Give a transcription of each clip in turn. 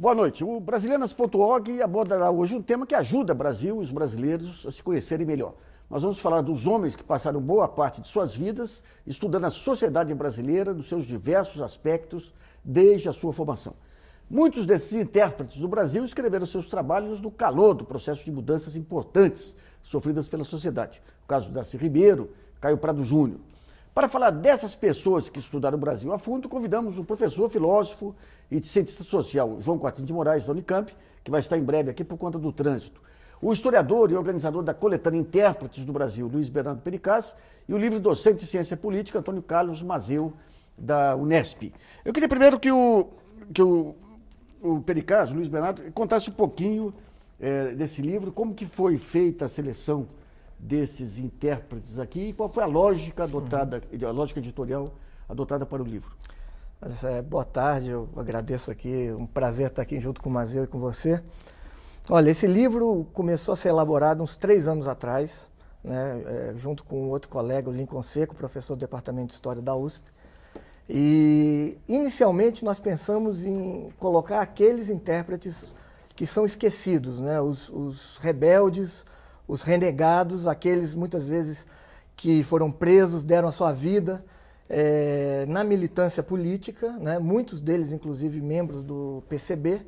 Boa noite. O Brasilianas.org abordará hoje um tema que ajuda o Brasil e os brasileiros a se conhecerem melhor. Nós vamos falar dos homens que passaram boa parte de suas vidas estudando a sociedade brasileira nos seus diversos aspectos desde a sua formação. Muitos desses intérpretes do Brasil escreveram seus trabalhos no calor do processo de mudanças importantes sofridas pela sociedade. O caso de Darcy Ribeiro, Caio Prado Júnior. Para falar dessas pessoas que estudaram o Brasil a fundo, convidamos o professor, filósofo e cientista social João Coutinho de Moraes, da Unicamp, que vai estar em breve aqui por conta do trânsito. O historiador e organizador da coletânea Intérpretes do Brasil, Luiz Bernardo Pericaz, e o livre docente de ciência política, Antônio Carlos Mazeu, da Unesp. Eu queria primeiro que o Pericaz, o Luiz Bernardo, contasse um pouquinho desse livro, como que foi feita a seleção desses intérpretes aqui e qual foi a lógica adotada, a lógica editorial adotada para o livro. Boa tarde, eu agradeço aqui, um prazer estar aqui junto com o Mazeu e com você. Olha, esse livro começou a ser elaborado uns 3 anos atrás, né, junto com outro colega, o Lincoln Seco, professor do Departamento de História da USP. E, inicialmente, nós pensamos em colocar aqueles intérpretes que são esquecidos, né, os rebeldes, os renegados, aqueles, muitas vezes, que foram presos, deram a sua vida na militância política, né, muitos deles, inclusive, membros do PCB.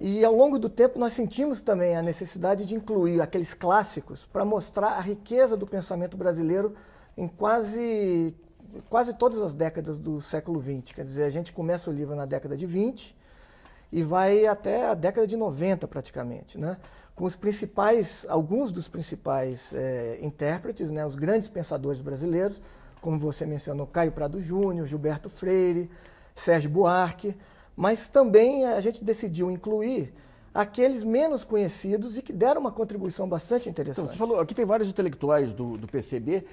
E, ao longo do tempo, nós sentimos também a necessidade de incluir aqueles clássicos para mostrar a riqueza do pensamento brasileiro em quase todas as décadas do século XX. Quer dizer, a gente começa o livro na década de 20 e vai até a década de 90, praticamente, né? Com os principais, alguns dos principais intérpretes, né, os grandes pensadores brasileiros, como você mencionou, Caio Prado Júnior, Gilberto Freire, Sérgio Buarque, mas também a gente decidiu incluir aqueles menos conhecidos e que deram uma contribuição bastante interessante. Então, você falou, aqui tem vários intelectuais do PCB.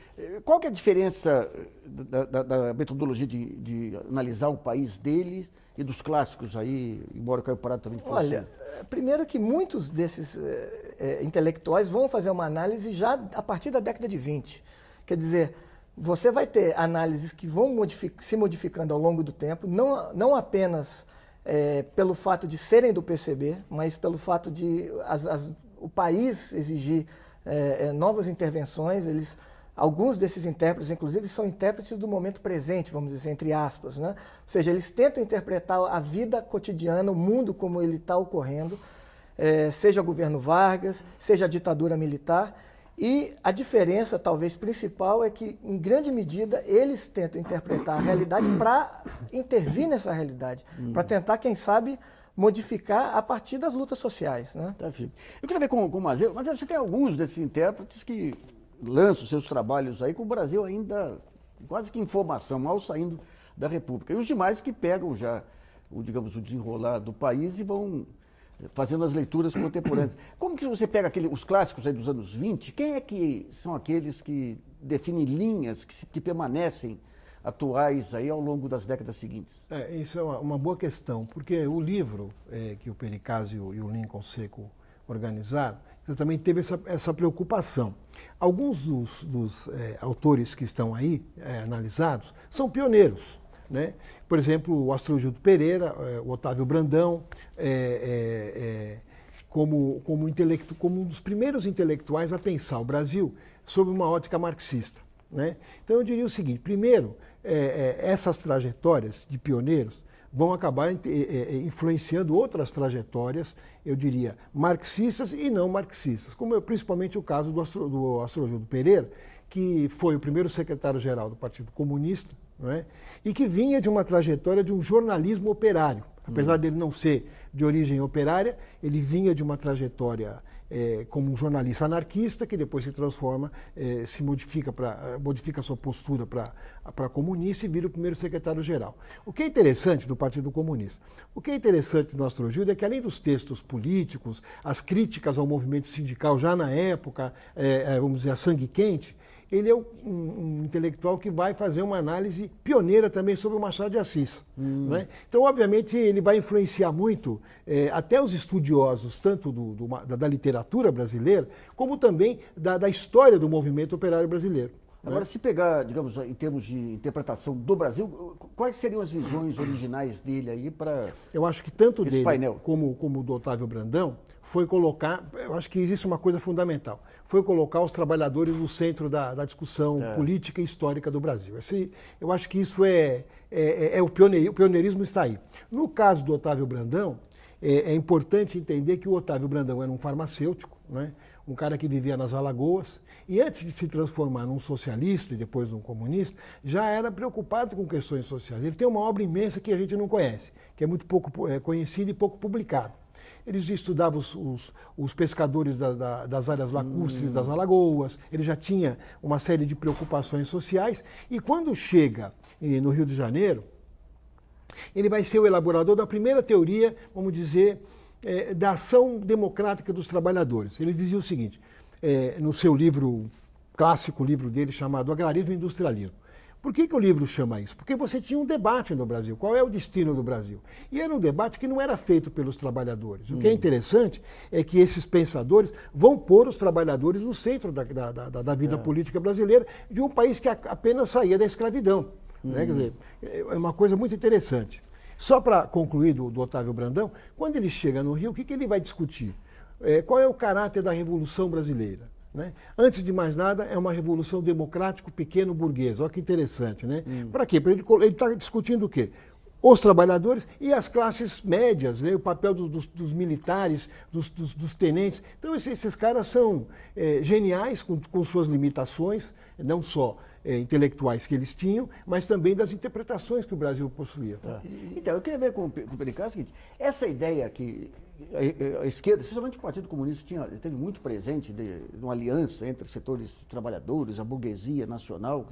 Qual que é a diferença da metodologia de analisar o país deles e dos clássicos aí, embora o Caio Prado também fosse? Olha, primeiro que muitos desses intelectuais vão fazer uma análise já a partir da década de 20. Quer dizer, você vai ter análises que vão se modificando ao longo do tempo, não apenas pelo fato de serem do PCB, mas pelo fato de o país exigir novas intervenções. Alguns desses intérpretes, inclusive, são intérpretes do momento presente, vamos dizer, entre aspas, né? Ou seja, eles tentam interpretar a vida cotidiana, o mundo como ele está ocorrendo, seja o governo Vargas, seja a ditadura militar. E a diferença, talvez, principal é que, em grande medida, eles tentam interpretar a realidade para intervir nessa realidade, para tentar, quem sabe, modificar a partir das lutas sociais, né? Tá, filho. Eu queria ver com o Mazeu, mas você tem alguns desses intérpretes que lançam seus trabalhos aí com o Brasil ainda quase que em formação, mal saindo da República. E os demais que pegam já, o desenrolar do país e vão fazendo as leituras contemporâneas. Como que você pega os clássicos aí dos anos 20, quem é que são aqueles que definem linhas que permanecem atuais aí ao longo das décadas seguintes? Isso é uma boa questão, porque o livro que o Pericaz e o Lincoln Seco organizaram, também teve essa preocupação. Alguns dos autores que estão aí analisados são pioneiros, né? Por exemplo, o Astrogildo Pereira, o Otávio Brandão, como um dos primeiros intelectuais a pensar o Brasil sob uma ótica marxista, né? Então eu diria o seguinte: primeiro, essas trajetórias de pioneiros vão acabar influenciando outras trajetórias, eu diria, marxistas e não marxistas, como principalmente o caso do Astrogildo Pereira, que foi o primeiro secretário-geral do Partido Comunista, não é? E que vinha de uma trajetória de um jornalismo operário. Apesar dele não ser de origem operária, ele vinha de uma trajetória como um jornalista anarquista, que depois se transforma, modifica a sua postura para comunista e vira o primeiro secretário-geral. O que é interessante do Partido Comunista? O que é interessante do Astrogildo é que, além dos textos políticos, as críticas ao movimento sindical já na época, vamos dizer, a sangue quente, ele é um intelectual que vai fazer uma análise pioneira também sobre o Machado de Assis, né? Então, obviamente, ele vai influenciar muito até os estudiosos, tanto da literatura brasileira, como também da história do movimento operário brasileiro. Agora, se pegar, digamos, em termos de interpretação do Brasil, quais seriam as visões originais dele aí para Eu acho que tanto esse dele painel? como do Otávio Brandão foi colocar, eu acho que existe uma coisa fundamental, foi colocar os trabalhadores no centro da discussão política e histórica do Brasil. Eu acho que isso o pioneirismo está aí. No caso do Otávio Brandão, é importante entender que o Otávio Brandão era um farmacêutico, né? Um cara que vivia nas Alagoas, e antes de se transformar num socialista e depois num comunista, já era preocupado com questões sociais. Ele tem uma obra imensa que a gente não conhece, que é muito pouco conhecida e pouco publicada. Ele estudava os pescadores das áreas lacustres das Alagoas, ele já tinha uma série de preocupações sociais, e quando chega no Rio de Janeiro, ele vai ser o elaborador da primeira teoria, vamos dizer, da ação democrática dos trabalhadores. Ele dizia o seguinte, no seu livro, clássico livro dele, chamado Agrarismo e Industrialismo. Por que o livro chama isso? Porque você tinha um debate no Brasil, qual é o destino do Brasil? E era um debate que não era feito pelos trabalhadores. O que é interessante é que esses pensadores vão pôr os trabalhadores no centro da vida política brasileira, de um país que apenas saía da escravidão. Né? Quer dizer, é uma coisa muito interessante. Só para concluir do Otávio Brandão, quando ele chega no Rio, o que ele vai discutir? Qual é o caráter da Revolução Brasileira? Né? Antes de mais nada, é uma revolução democrático pequeno burguesa. Olha que interessante, né? Para quê? Ele está discutindo o quê? Os trabalhadores e as classes médias, né? O papel dos militares, dos tenentes. Então, esses caras são geniais com suas limitações, não só intelectuais que eles tinham, mas também das interpretações que o Brasil possuía. Então, eu queria ver com o Pericá o seguinte, essa ideia que a esquerda, especialmente o Partido Comunista, teve muito presente de uma aliança entre setores trabalhadores, a burguesia nacional.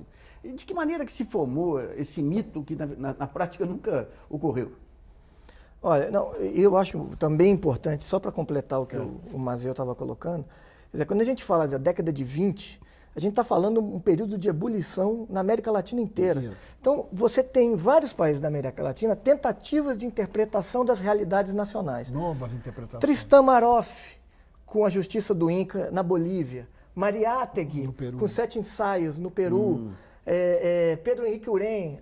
De que maneira que se formou esse mito que na prática nunca ocorreu? Olha, não, eu acho também importante, só para completar o que o Mazeu estava colocando, quer dizer, quando a gente fala da década de 20, a gente está falando um período de ebulição na América Latina inteira. Então, você tem em vários países da América Latina tentativas de interpretação das realidades nacionais. Novas interpretações. Tristan Maroff, com a Justiça do Inca na Bolívia. Mariátegui, com 7 ensaios no Peru. Pedro Henrique Urém.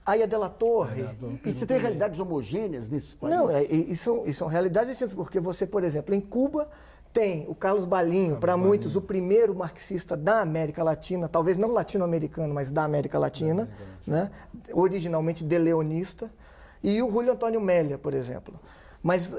Aya de la Torre. E você tem realidades homogêneas nesses países? Não, e são realidades distintas, porque você, por exemplo, em Cuba tem o Carlos Balinho, para muitos o primeiro marxista da América Latina, talvez não latino-americano, mas da América Latina, né? Originalmente de-leonista, e o Julio Antônio Mella, por exemplo, mas,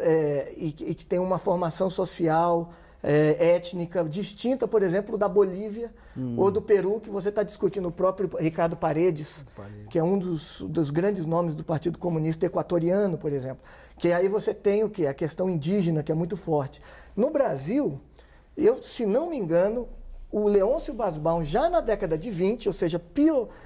e que tem uma formação social, étnica distinta, por exemplo, da Bolívia ou do Peru, que você está discutindo. O próprio Ricardo Paredes, que é um dos grandes nomes do Partido Comunista Equatoriano, por exemplo. Que aí você tem o quê? A questão indígena, que é muito forte. No Brasil, se não me engano, o Leôncio Basbaum, já na década de 20, ou seja,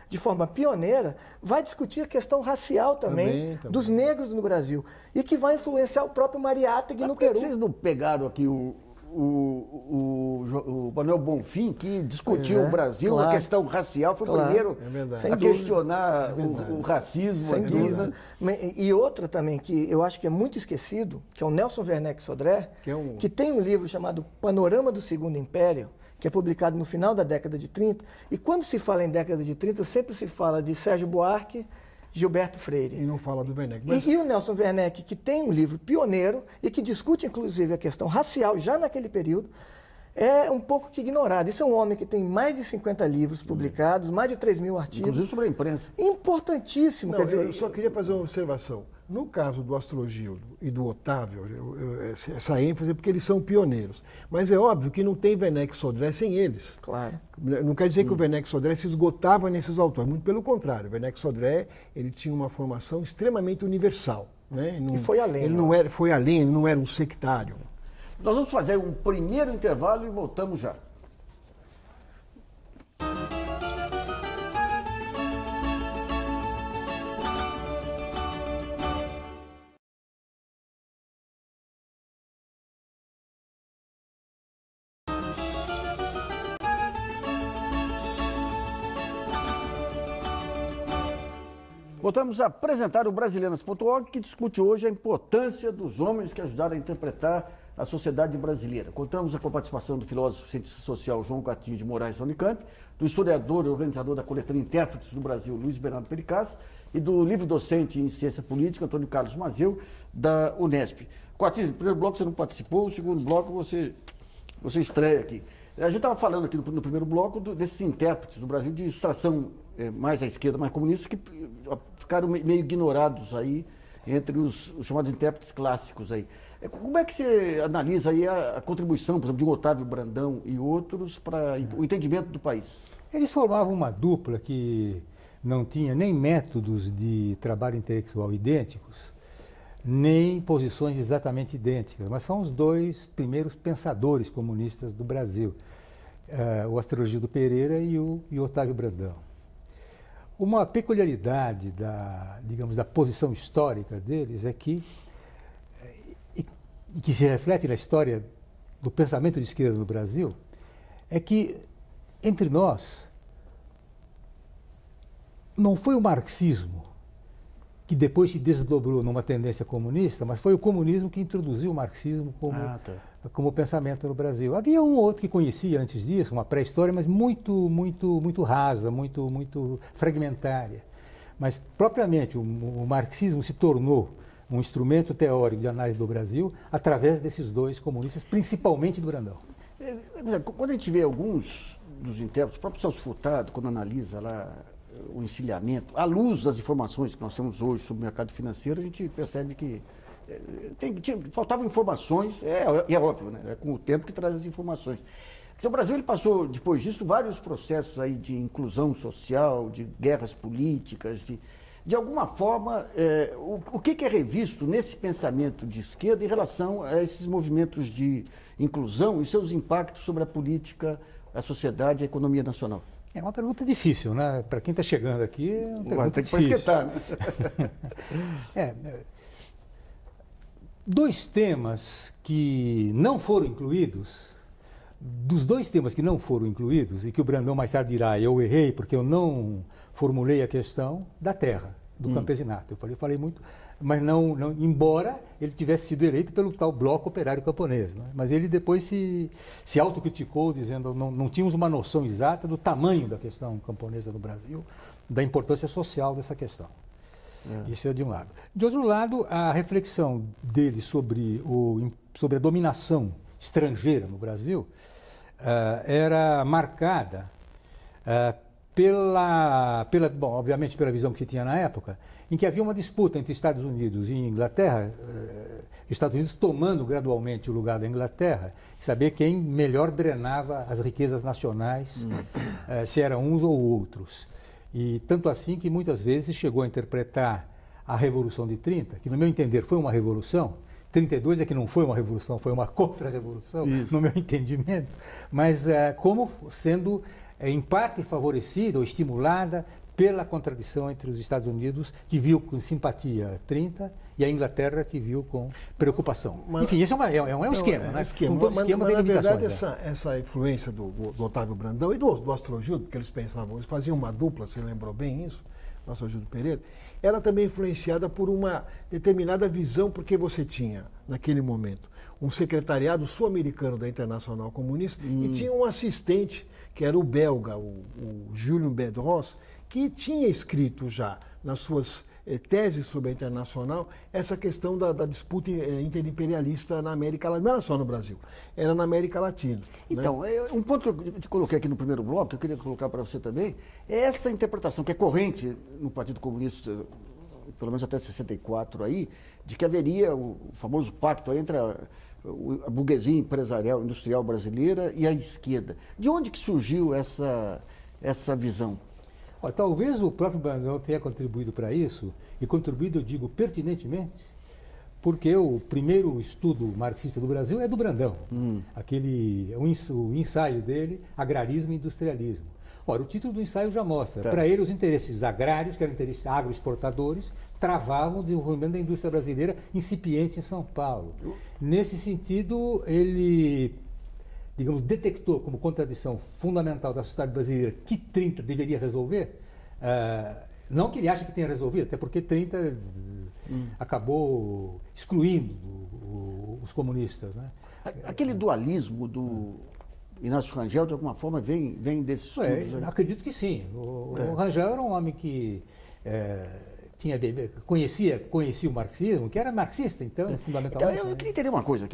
de forma pioneira, vai discutir a questão racial também. Dos negros no Brasil, e que vai influenciar o próprio Mariátegui no Peru. Vocês não pegaram aqui o Manuel Bonfim, que discutiu o Brasil, a questão racial, foi o primeiro a questionar o racismo. Sem dúvida. E outra também, que eu acho que é muito esquecido, que é o Nelson Werneck Sodré, que tem um livro chamado Panorama do Segundo Império, que é publicado no final da década de 30, e quando se fala em década de 30, sempre se fala de Sérgio Buarque, Gilberto Freire. E não fala do Werneck. E o Nelson Werneck, que tem um livro pioneiro e que discute, inclusive, a questão racial já naquele período, é um pouco que ignorado. Isso é um homem que tem mais de 50 livros publicados, mais de 3.000 artigos. Inclusive sobre a imprensa. Importantíssimo. Não, quer dizer, eu só queria fazer uma observação. No caso do Astrogildo e do Otávio, essa ênfase é porque eles são pioneiros. Mas é óbvio que não tem Werneck Sodré sem eles. Claro. Não quer dizer que o Werneck Sodré se esgotava nesses autores. Muito pelo contrário. O Werneck Sodré ele tinha uma formação extremamente universal. Né? E foi além. Ele foi além, ele não era um sectário. Nós vamos fazer um primeiro intervalo e voltamos já. Voltamos a apresentar o Brasilianas.org, que discute hoje a importância dos homens que ajudaram a interpretar a sociedade brasileira. Contamos com a participação do filósofo cientista social João Coutinho de Moraes da Unicamp, do historiador e organizador da coletânea Intérpretes do Brasil, Luiz Bernardo Pericaz, e do livre-docente em ciência política, Antônio Carlos Mazeu, da Unesp. Coutinho, no primeiro bloco você não participou, no segundo bloco você estreia aqui. A gente estava falando aqui no primeiro bloco desses intérpretes do Brasil de extração mais à esquerda, mais comunista, que ficaram meio ignorados aí entre os chamados intérpretes clássicos aí. Como é que você analisa aí a contribuição, por exemplo, de um Otávio Brandão e outros para o entendimento do país? Eles formavam uma dupla que não tinha nem métodos de trabalho intelectual idênticos, nem posições exatamente idênticas, mas são os dois primeiros pensadores comunistas do Brasil, o Astrogildo Pereira e o Otávio Brandão. Uma peculiaridade da posição histórica deles é que se reflete na história do pensamento de esquerda no Brasil, é que entre nós não foi o marxismo que depois se desdobrou numa tendência comunista, mas foi o comunismo que introduziu o marxismo como pensamento no Brasil. Havia um ou outro que conhecia antes disso, uma pré-história, mas muito rasa, muito fragmentária. Mas, propriamente, o marxismo se tornou um instrumento teórico de análise do Brasil através desses dois comunistas, principalmente do Brandão. Quando a gente vê alguns dos intérpretes, o próprio Celso Furtado, quando analisa lá o encilhamento, à luz das informações que nós temos hoje sobre o mercado financeiro, a gente percebe que faltavam informações, é óbvio, né? É com o tempo que traz as informações. Então, o Brasil ele passou, depois disso, vários processos aí de inclusão social, de guerras políticas, de alguma forma, o que é revisto nesse pensamento de esquerda em relação a esses movimentos de inclusão e seus impactos sobre a política, a sociedade e a economia nacional? É uma pergunta difícil, né? Para quem está chegando aqui, é uma pergunta difícil. Tem que esquentar, né? Dois temas que não foram incluídos, dos dois temas que não foram incluídos, e que o Brandão mais tarde dirá, eu errei porque eu não formulei a questão da terra, do campesinato. Eu falei muito, mas não, embora ele tivesse sido eleito pelo tal bloco operário camponês, né? Mas ele depois se autocriticou, dizendo não tínhamos uma noção exata do tamanho da questão camponesa no Brasil, da importância social dessa questão. Isso é de um lado. De outro lado, a reflexão dele sobre a dominação estrangeira no Brasil era marcada obviamente pela visão que se tinha na época, em que havia uma disputa entre Estados Unidos e Inglaterra, Estados Unidos tomando gradualmente o lugar da Inglaterra, saber quem melhor drenava as riquezas nacionais, se eram uns ou outros. E tanto assim que muitas vezes chegou a interpretar a Revolução de 30, que no meu entender foi uma revolução. 32 é que não foi uma revolução, foi uma contra-revolução, no meu entendimento, mas como sendo em parte favorecida ou estimulada pela contradição entre os Estados Unidos, que viu com simpatia 30, e a Inglaterra, que viu com preocupação. Enfim, esse é um esquema, né? Esquema. Todo esquema tem na verdade, limitações. essa influência do Otávio Brandão e do Astrogildo, porque eles pensavam, eles faziam uma dupla, você lembrou bem isso, do Astrogildo Pereira, era também influenciada por uma determinada visão, porque você tinha, naquele momento, um secretariado sul-americano da Internacional Comunista e tinha um assistente, que era o belga, o Julien Bedros, que tinha escrito já nas suas teses sobre a Internacional essa questão da disputa interimperialista na América Latina. Não era só no Brasil, era na América Latina. Então, né? Um ponto que eu te coloquei aqui no primeiro bloco, que eu queria colocar para você também, é essa interpretação que é corrente no Partido Comunista, pelo menos até 64 aí, de que haveria o famoso pacto entre a burguesia empresarial, industrial brasileira e a esquerda. De onde que surgiu essa visão? Olha, talvez o próprio Brandão tenha contribuído para isso, e contribuído, eu digo, pertinentemente, porque o primeiro estudo marxista do Brasil é do Brandão. O ensaio dele, Agrarismo e Industrialismo. Ora, o título do ensaio já mostra. Para ele, os interesses agrários, que eram interesses agroexportadores, travavam o desenvolvimento da indústria brasileira incipiente em São Paulo. Nesse sentido, ele, digamos, detectou como contradição fundamental da sociedade brasileira que 30 deveria resolver. Não que ele ache que tenha resolvido, até porque 30 acabou excluindo os comunistas, né? Aquele dualismo do Inácio Rangel, de alguma forma, vem desses estudos? Acredito que sim. O Rangel era um homem que conhecia o marxismo, que era marxista, então, fundamentalmente. Então, eu queria entender uma coisa.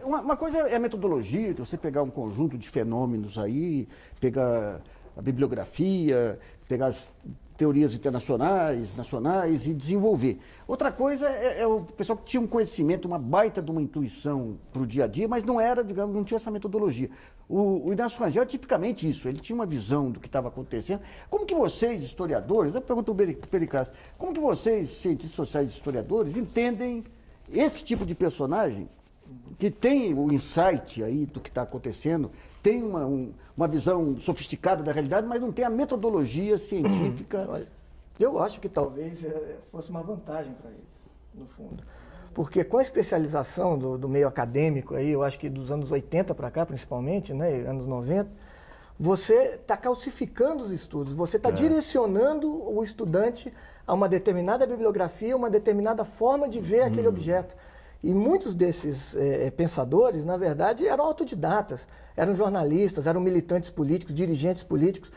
Uma coisa é a metodologia, de você pegar um conjunto de fenômenos aí, pegar a bibliografia, pegar as teorias internacionais, nacionais e desenvolver. Outra coisa é o pessoal que tinha um conhecimento, uma baita de uma intuição para o dia a dia, mas não era, digamos, não tinha essa metodologia. O Inácio Rangel é tipicamente isso, ele tinha uma visão do que estava acontecendo. Como que vocês, historiadores, eu pergunto para o Pericaz, como que vocês, cientistas sociais e historiadores, entendem esse tipo de personagem que tem o insight aí do que está acontecendo, tem uma visão sofisticada da realidade, mas não tem a metodologia científica? Olha, eu acho que talvez fosse uma vantagem para eles, no fundo. Porque com a especialização do meio acadêmico, aí, eu acho que dos anos 80 para cá, principalmente, né, anos 90, você está calcificando os estudos, você está direcionando o estudante a uma determinada bibliografia, uma determinada forma de ver aquele objeto. E muitos desses pensadores, na verdade, eram autodidatas, eram jornalistas, eram militantes políticos, dirigentes políticos,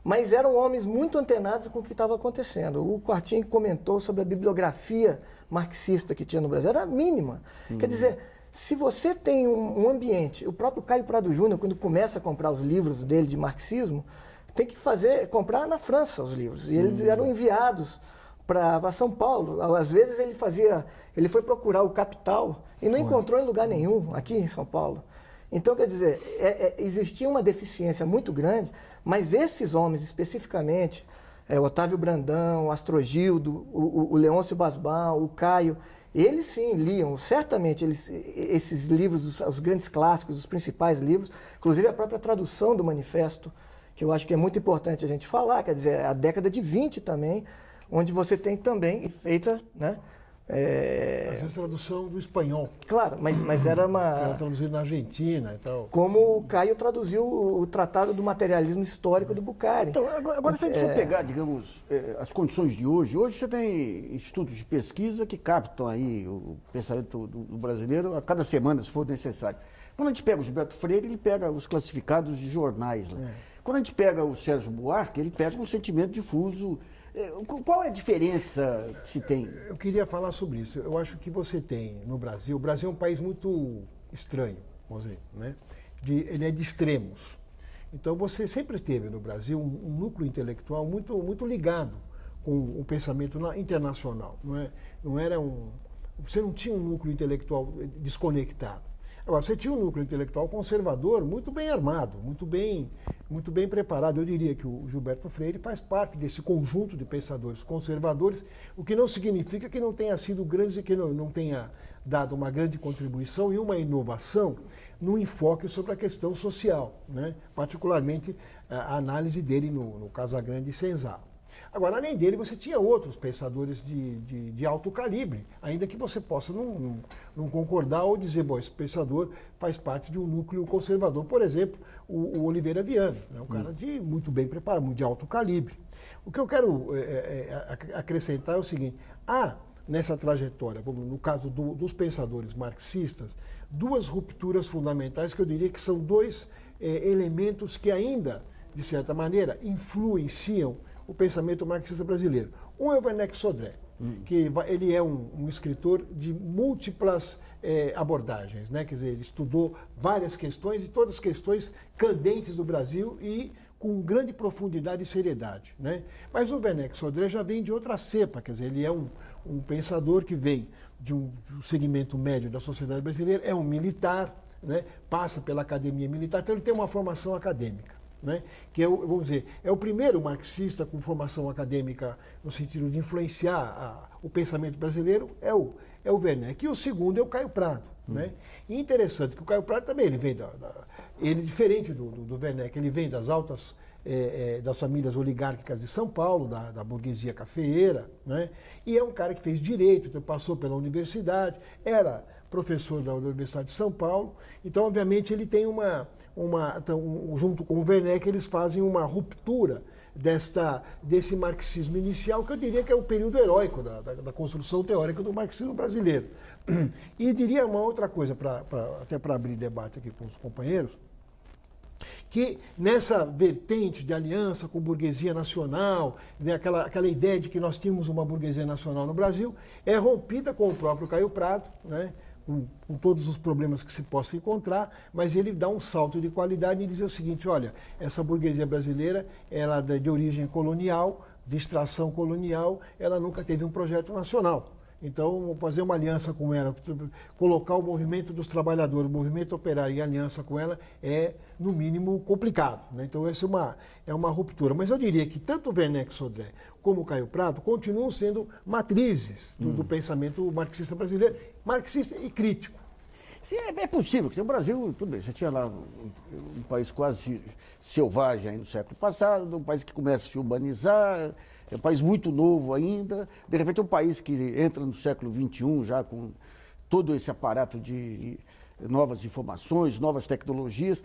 mas eram homens muito antenados com o que estava acontecendo. O Quartim comentou sobre a bibliografia marxista que tinha no Brasil, era mínima. Quer dizer, se você tem um ambiente, o próprio Caio Prado Júnior, quando começa a comprar os livros dele de marxismo, tem que comprar na França os livros, e eles eram enviados para São Paulo. Às vezes ele foi procurar o Capital e não encontrou em lugar nenhum aqui em São Paulo. Então, quer dizer, existia uma deficiência muito grande, mas esses homens especificamente, Otávio Brandão, Astrogildo, o Leôncio Basbal, o Caio, eles sim liam, certamente, esses livros, os grandes clássicos, os principais livros, inclusive a própria tradução do manifesto, que eu acho que é muito importante a gente falar, quer dizer, a década de 20 também, onde você tem também feita, né? Às vezes tradução do espanhol. Claro, mas era uma... Era traduzido na Argentina e tal. Como o Caio traduziu o Tratado do Materialismo Histórico do Bucari. Então, agora se a gente for pegar, digamos, as condições de hoje você tem institutos de pesquisa que captam aí o pensamento do brasileiro a cada semana, se for necessário. Quando a gente pega o Gilberto Freire, ele pega os classificados de jornais. Né? Quando a gente pega o Sérgio Buarque, ele pega um sentimento difuso. Qual é a diferença que se tem? Eu queria falar sobre isso. Eu acho que você tem no Brasil... O Brasil é um país muito estranho, vamos dizer, né? Ele é de extremos. Então, você sempre teve no Brasil um núcleo intelectual muito ligado com o pensamento internacional. Você não tinha um núcleo intelectual desconectado. Agora, você tinha um núcleo intelectual conservador muito bem armado, muito bem preparado. Eu diria que o Gilberto Freire faz parte desse conjunto de pensadores conservadores, o que não significa que não tenha sido grande, que não tenha dado uma grande contribuição e uma inovação no enfoque sobre a questão social, né? Particularmente a análise dele no Casagrande e Senzala. Agora, além dele, você tinha outros pensadores de alto calibre, ainda que você possa não concordar ou dizer, bom, esse pensador faz parte de um núcleo conservador. Por exemplo, o Oliveira Viana, né, um cara muito bem preparado, de alto calibre. O que eu quero acrescentar é o seguinte, nessa trajetória, no caso dos pensadores marxistas, duas rupturas fundamentais que eu diria que são dois elementos que ainda, de certa maneira, influenciam o pensamento marxista brasileiro. Um é o Werneck Sodré, que ele é um escritor de múltiplas abordagens, né? Quer dizer, ele estudou várias questões, e todas questões candentes do Brasil e com grande profundidade e seriedade, né? Mas o Werneck Sodré já vem de outra cepa, quer dizer, ele é um pensador que vem de um segmento médio da sociedade brasileira, é um militar, né? Passa pela academia militar, então ele tem uma formação acadêmica. Né? Que vamos dizer, é o primeiro marxista com formação acadêmica no sentido de influenciar o pensamento brasileiro, é o Werneck. E o segundo é o Caio Prado. Né? E interessante que o Caio Prado também, ele vem ele diferente do Werneck, ele vem das altas, das famílias oligárquicas de São Paulo, da burguesia cafeeira, né? E é um cara que fez direito, então passou pela universidade, era professor da Universidade de São Paulo, então obviamente ele tem junto com o Werneck, eles fazem uma ruptura desse marxismo inicial, que eu diria que é o período heróico da construção teórica do marxismo brasileiro. E diria uma outra coisa, até para abrir debate aqui com os companheiros, que nessa vertente de aliança com burguesia nacional, né, aquela ideia de que nós tínhamos uma burguesia nacional no Brasil, é rompida com o próprio Caio Prado, né, com todos os problemas que se possa encontrar, mas ele dá um salto de qualidade e diz o seguinte: olha, essa burguesia brasileira, ela é de origem colonial, de extração colonial, ela nunca teve um projeto nacional. Então, fazer uma aliança com ela, colocar o movimento dos trabalhadores, o movimento operário em aliança com ela é, no mínimo, complicado, né? Então, essa é uma ruptura. Mas eu diria que tanto o Werneck Sodré como o Caio Prado continuam sendo matrizes do pensamento marxista brasileiro, marxista e crítico. Sim, é possível, porque o Brasil, tudo bem, você tinha lá um país quase selvagem aí no século passado, um país que começa a se urbanizar, é um país muito novo ainda, de repente é um país que entra no século XXI já com todo esse aparato de novas informações, novas tecnologias.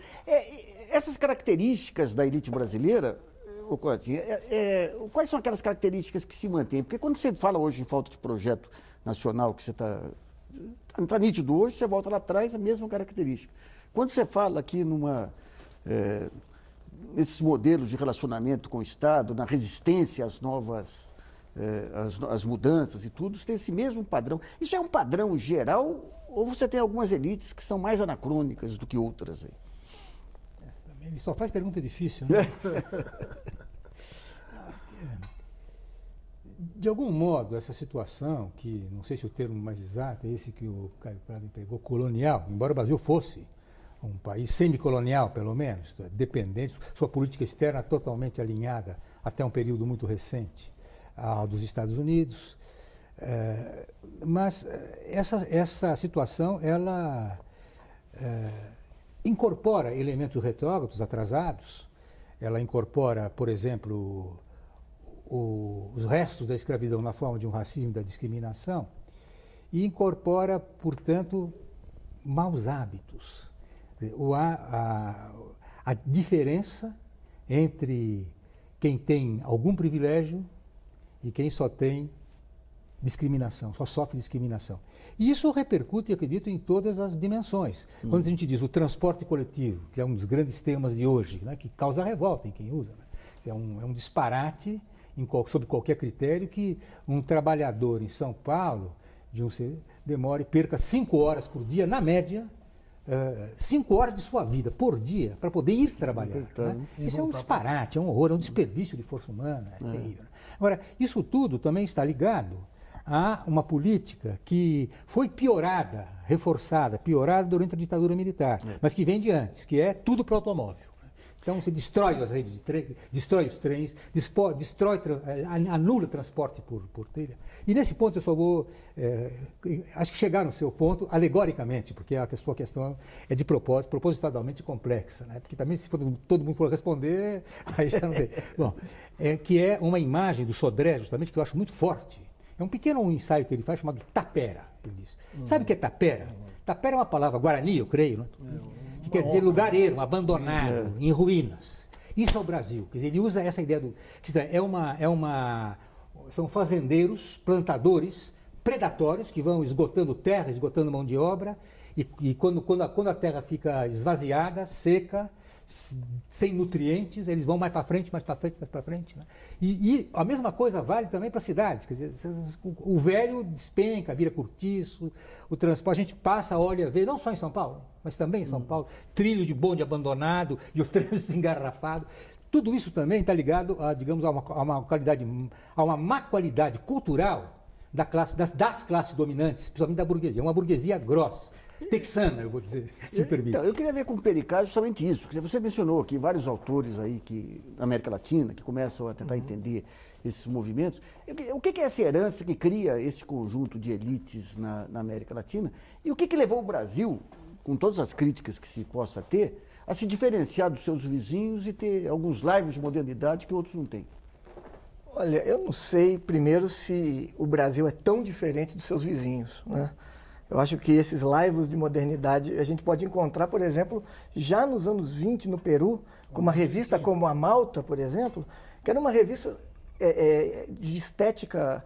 Essas características da elite brasileira, quais são aquelas características que se mantêm? Porque quando você fala hoje em falta de projeto nacional, que você está nítido hoje, você volta lá atrás, a mesma característica. Quando você fala aqui nesses modelos de relacionamento com o Estado, na resistência às novas, às mudanças e tudo, você tem esse mesmo padrão. Isso é um padrão geral ou você tem algumas elites que são mais anacrônicas do que outras aí? Ele só faz pergunta difícil, né? De algum modo, essa situação, que não sei se o termo mais exato é esse que o Caio Prado empregou, colonial, embora o Brasil fosse um país semicolonial, pelo menos, dependente, sua política externa totalmente alinhada até um período muito recente ao dos Estados Unidos. Mas essa situação, ela incorpora elementos retrógrados, atrasados, ela incorpora, por exemplo, os restos da escravidão na forma de um racismo, da discriminação, e incorpora, portanto, maus hábitos. A diferença entre quem tem algum privilégio e quem só tem discriminação, só sofre discriminação. E isso repercute, eu acredito, em todas as dimensões. Quando a gente diz o transporte coletivo, que é um dos grandes temas de hoje, né, que causa revolta em quem usa, né? É um disparate sob qualquer critério que um trabalhador em São Paulo perca 5 horas por dia, na média, 5 horas de sua vida por dia para poder ir trabalhar. Né? Isso é um disparate, é um horror, é um desperdício de força humana, é terrível. Agora, isso tudo também está ligado a uma política que foi reforçada durante a ditadura militar, mas que vem de antes, que é tudo para o automóvel. Então, você destrói as redes de trem, destrói os trens, anula o transporte por trilha. E nesse ponto eu só vou, acho que chegar no seu ponto, alegoricamente, porque a sua questão é de propósito, propositadamente complexa, né? Porque também se todo mundo for responder, aí já não tem. Bom, que é uma imagem do Sodré, justamente, que eu acho muito forte. É um pequeno ensaio que ele faz chamado tapera, ele diz. Sabe o que é tapera? Tapera é uma palavra guarani, eu creio, né? Que quer dizer lugar ermo, abandonado, em ruínas. Isso é o Brasil. Quer dizer, ele usa essa ideia são fazendeiros, plantadores, predatórios, que vão esgotando terra, esgotando mão de obra, e quando a terra fica esvaziada, seca, sem nutrientes, eles vão mais para frente, mais para frente, mais para frente. Né? E a mesma coisa vale também para as cidades. Quer dizer, o velho despenca, vira cortiço, o transporte, a gente passa, olha, vê, não só em São Paulo, mas também em São Paulo, trilho de bonde abandonado e o trânsito engarrafado. Tudo isso também está ligado a, digamos, a uma má qualidade cultural das classes dominantes, principalmente da burguesia, uma burguesia grossa. Texana, eu vou dizer, se me permite. Então, eu queria ver com o Pericard justamente isso. Você mencionou aqui vários autores aí na América Latina que começam a tentar entender esses movimentos. O que é essa herança que cria esse conjunto de elites na América Latina? E o que levou o Brasil, com todas as críticas que se possa ter, a se diferenciar dos seus vizinhos e ter alguns laivos de modernidade que outros não têm? Olha, eu não sei, primeiro, se o Brasil é tão diferente dos seus vizinhos, né? Eu acho que esses laivos de modernidade a gente pode encontrar, por exemplo, já nos anos 20 no Peru, com uma revista como a Malta, por exemplo, que era uma revista de estética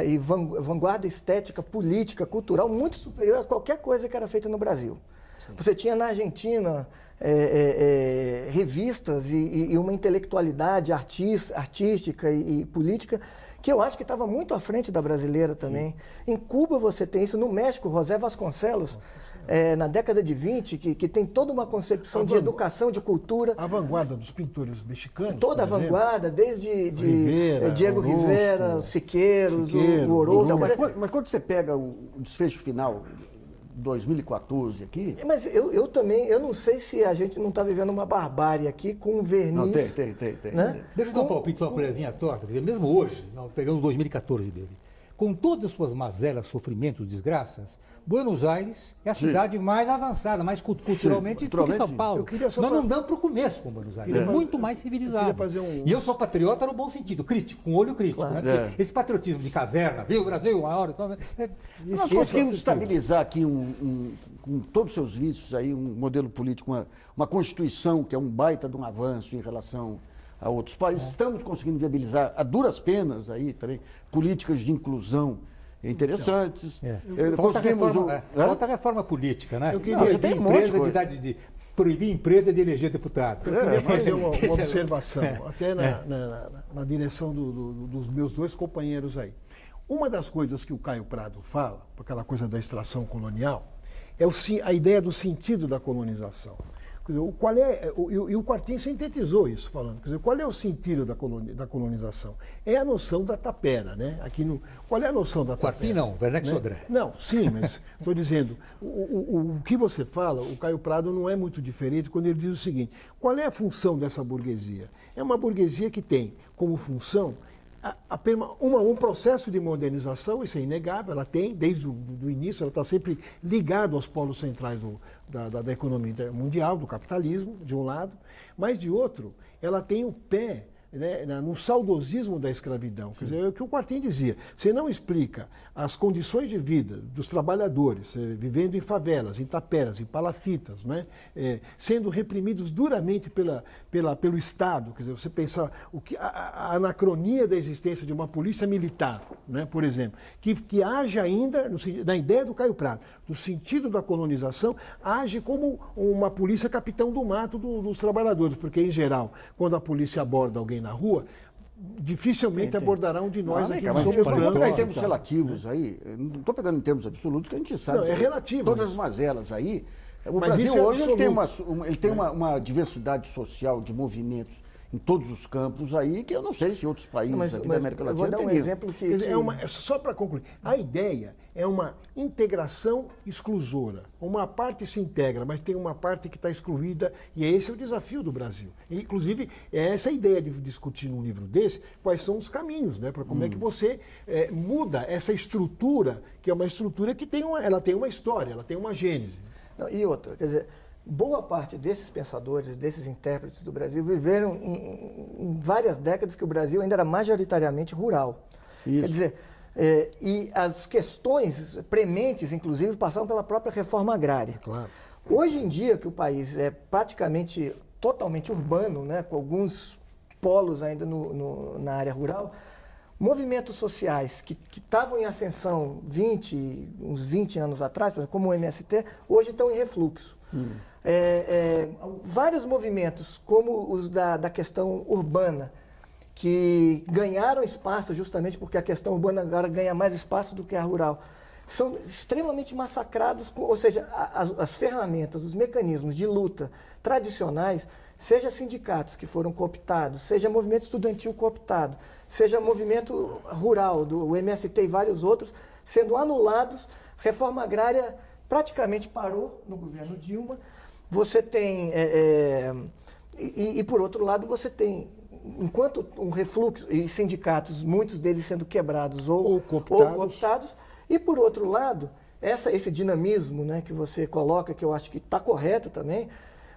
e vanguarda estética, política, cultural, muito superior a qualquer coisa que era feita no Brasil. Sim. Você tinha na Argentina revistas e uma intelectualidade artística e política que eu acho que estava muito à frente da brasileira também. Sim. Em Cuba você tem isso, no México, José Vasconcelos, na década de 20, que tem toda uma concepção de educação, de cultura. A vanguarda dos pintores mexicanos. Toda a vanguarda, desde Diego Orozco, Rivera, Siqueiros, o Orozco. Mas quando você pega o desfecho final, 2014 aqui... Mas eu também, eu não sei se a gente não está vivendo uma barbárie aqui com verniz... Não, tem. Né? Deixa eu dar um palpite, só uma colherzinha torta. Quer dizer, mesmo hoje, pegando 2014 dele, com todas as suas mazelas, sofrimentos, desgraças, Buenos Aires é a cidade mais avançada, mais culturalmente do que São Paulo. Nós não damos para o começo com Buenos Aires, é muito mais civilizado. E eu sou patriota no bom sentido, crítico, com olho crítico. Claro. Né? Esse patriotismo de caserna, viu, o Brasil, uma hora... Nós conseguimos estabilizar aqui, com todos os seus vícios, aí, um modelo político, uma Constituição que é um baita de um avanço em relação a outros países. Estamos conseguindo viabilizar, a duras penas, aí, também, políticas de inclusão interessantes. Falta reforma política, né? Eu queria proibir empresa de eleger deputado. Eu queria fazer uma observação, até na direção dos meus dois companheiros aí. Uma das coisas que o Caio Prado fala, aquela coisa da extração colonial, é a ideia do sentido da colonização. Quer dizer, e o Quartim sintetizou isso falando. Quer dizer, qual é o sentido da colonização? É a noção da tapera, né? Qual é a noção da tapera? Quartim não, Werneck Sodré. Não, sim, mas estou dizendo, o que você fala, o Caio Prado não é muito diferente quando ele diz o seguinte: qual é a função dessa burguesia? É uma burguesia que tem como função um processo de modernização, isso é inegável, ela tem, desde o início, ela está sempre ligada aos polos centrais da economia mundial, do capitalismo, de um lado, mas de outro, ela tem o pé, né, no saudosismo da escravidão. Quer dizer, é o que o Quartim dizia. Você não explica as condições de vida dos trabalhadores, vivendo em favelas, em taperas, em palafitas, né, sendo reprimidos duramente pelo Estado. Quer dizer, você pensar a anacronia da existência de uma polícia militar, né, por exemplo, que age ainda, na ideia do Caio Prado, no sentido da colonização, age como uma polícia capitão do mato dos trabalhadores, porque, em geral, quando a polícia aborda alguém na rua, dificilmente abordará um de nós aqui no São Paulo. Vamos pegar em termos relativos aí, não estou pegando em termos absolutos, que a gente sabe. Não, é relativo. Todas as mazelas aí. O Brasil hoje ele tem uma diversidade social de movimentos em todos os campos aí, que eu não sei se outros países aqui da América Latina vou dar um exemplo que... Só para concluir, a ideia é uma integração exclusora. Uma parte se integra, mas tem uma parte que está excluída, e esse é o desafio do Brasil. E, inclusive, é essa a ideia de discutir num livro desse, quais são os caminhos, né, para como é que você muda essa estrutura, que é uma estrutura que ela tem uma história, ela tem uma gênese. Não, e outra, quer dizer, boa parte desses pensadores, desses intérpretes do Brasil, viveram em várias décadas que o Brasil ainda era majoritariamente rural. Isso. Quer dizer, e as questões prementes, inclusive, passavam pela própria reforma agrária. Claro. Hoje em dia, que o país é praticamente totalmente urbano, né, com alguns polos ainda na área rural, movimentos sociais que estavam em ascensão uns 20 anos atrás, como o MST, hoje estão em refluxo. Vários movimentos, como os da questão urbana, que ganharam espaço justamente porque a questão urbana agora ganha mais espaço do que a rural, são extremamente massacrados, ou seja, as ferramentas, os mecanismos de luta tradicionais, seja sindicatos que foram cooptados, seja movimento estudantil cooptado, seja movimento rural, do MST e vários outros, sendo anulados. Reforma agrária praticamente parou no governo Dilma. Você tem, e por outro lado, você tem, enquanto um refluxo, e sindicatos, muitos deles sendo quebrados ou cooptados, e por outro lado, esse dinamismo, né, que você coloca, que eu acho que está correto também,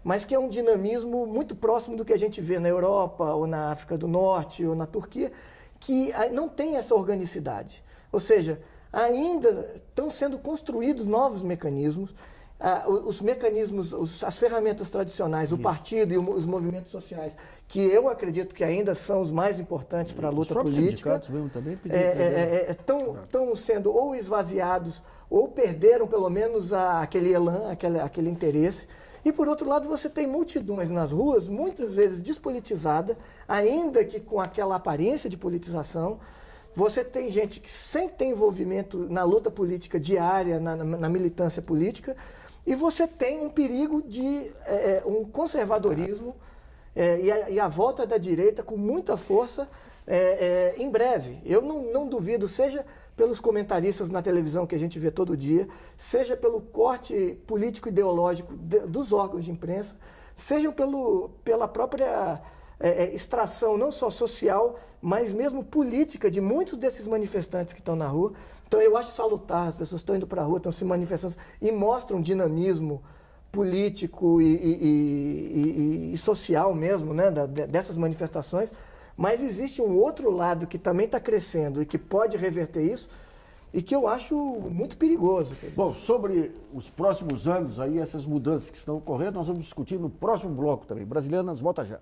mas que é um dinamismo muito próximo do que a gente vê na Europa, ou na África do Norte, ou na Turquia, que não tem essa organicidade. Ou seja, ainda estão sendo construídos novos mecanismos, os mecanismos, as ferramentas tradicionais, o partido e os movimentos sociais, que eu acredito que ainda são os mais importantes para a luta política, estão sendo ou esvaziados ou perderam pelo menos aquele elan, aquele interesse. E, por outro lado, você tem multidões nas ruas, muitas vezes despolitizada, ainda que com aquela aparência de politização. Você tem gente que sem ter envolvimento na luta política diária, na militância política, e você tem um perigo de um conservadorismo e a volta da direita com muita força em breve. Eu não duvido, seja pelos comentaristas na televisão que a gente vê todo dia, seja pelo corte político-ideológico dos órgãos de imprensa, seja pela própria extração, não só social, mas mesmo política de muitos desses manifestantes que estão na rua. Então eu acho salutar, as pessoas estão indo para a rua, estão se manifestando e mostram dinamismo político e social mesmo, né, dessas manifestações. Mas existe um outro lado que também está crescendo e que pode reverter isso e que eu acho muito perigoso. Bom, sobre os próximos anos, aí essas mudanças que estão ocorrendo, nós vamos discutir no próximo bloco também. Brasilianas, volta já.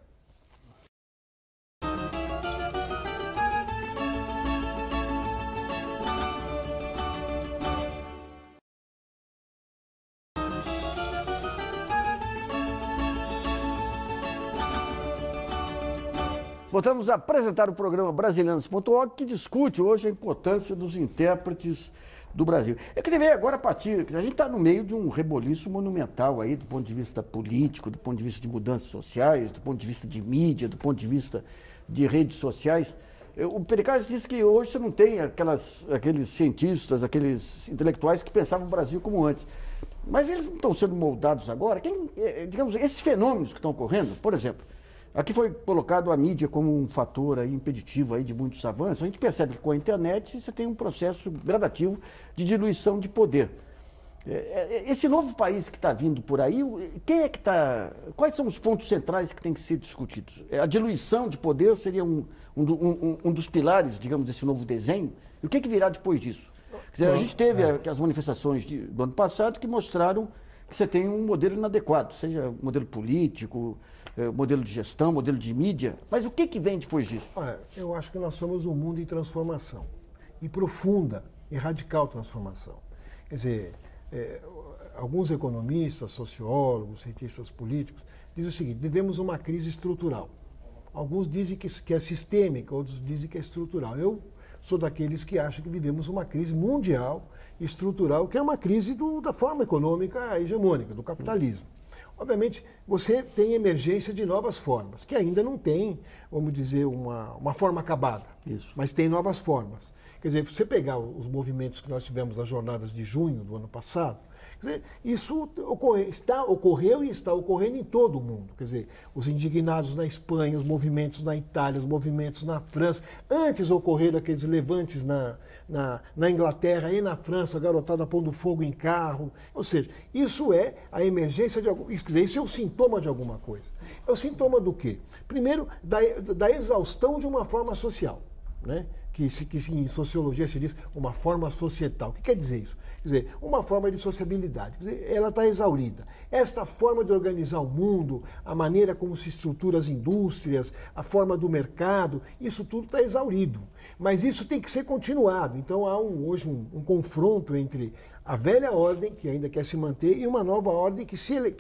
Voltamos a apresentar o programa Brasilianas.org, que discute hoje a importância dos intérpretes do Brasil. Eu queria ver agora a partir, a gente está no meio de um reboliço monumental aí, do ponto de vista político, do ponto de vista de mudanças sociais, do ponto de vista de mídia, do ponto de vista de redes sociais. O Pericles disse que hoje você não tem aqueles cientistas, aqueles intelectuais que pensavam o Brasil como antes. Mas eles não estão sendo moldados agora? Digamos, esses fenômenos que estão ocorrendo, por exemplo, aqui foi colocado a mídia como um fator aí impeditivo aí de muitos avanços. A gente percebe que com a internet você tem um processo gradativo de diluição de poder. Esse novo país que está vindo por aí, quais são os pontos centrais que têm que ser discutidos? A diluição de poder seria um dos pilares, digamos, desse novo desenho? E o que virá depois disso? Quer dizer, a gente teve as manifestações do ano passado que mostraram que você tem um modelo inadequado, seja modelo político, modelo de gestão, modelo de mídia, mas o que vem depois disso? Olha, eu acho que nós somos um mundo em transformação, e profunda e radical transformação. Quer dizer, alguns economistas, sociólogos, cientistas políticos dizem o seguinte: vivemos uma crise estrutural. Alguns dizem que é sistêmica, outros dizem que é estrutural. Eu sou daqueles que acham que vivemos uma crise mundial estrutural, que é uma crise da forma econômica hegemônica, do capitalismo. Obviamente, você tem emergência de novas formas, que ainda não tem, vamos dizer, uma forma acabada. Isso. Mas tem novas formas. Quer dizer, se você pegar os movimentos que nós tivemos nas jornadas de junho do ano passado, quer dizer, isso ocorreu e está ocorrendo em todo o mundo. Quer dizer, os indignados na Espanha, os movimentos na Itália, os movimentos na França. Antes ocorreram aqueles levantes na Inglaterra e na França, a garotada pondo fogo em carro. Ou seja, isso é a emergência de algum... Quer dizer, isso é o sintoma de alguma coisa. É o sintoma do quê? Primeiro, da exaustão de uma forma social, né? Que em sociologia se diz uma forma societal. O que quer dizer isso? Quer dizer, uma forma de sociabilidade. Quer dizer, ela está exaurida. Esta forma de organizar o mundo, a maneira como se estrutura as indústrias, a forma do mercado, isso tudo está exaurido. Mas isso tem que ser continuado. Então há hoje um confronto entre a velha ordem, que ainda quer se manter, e uma nova ordem que se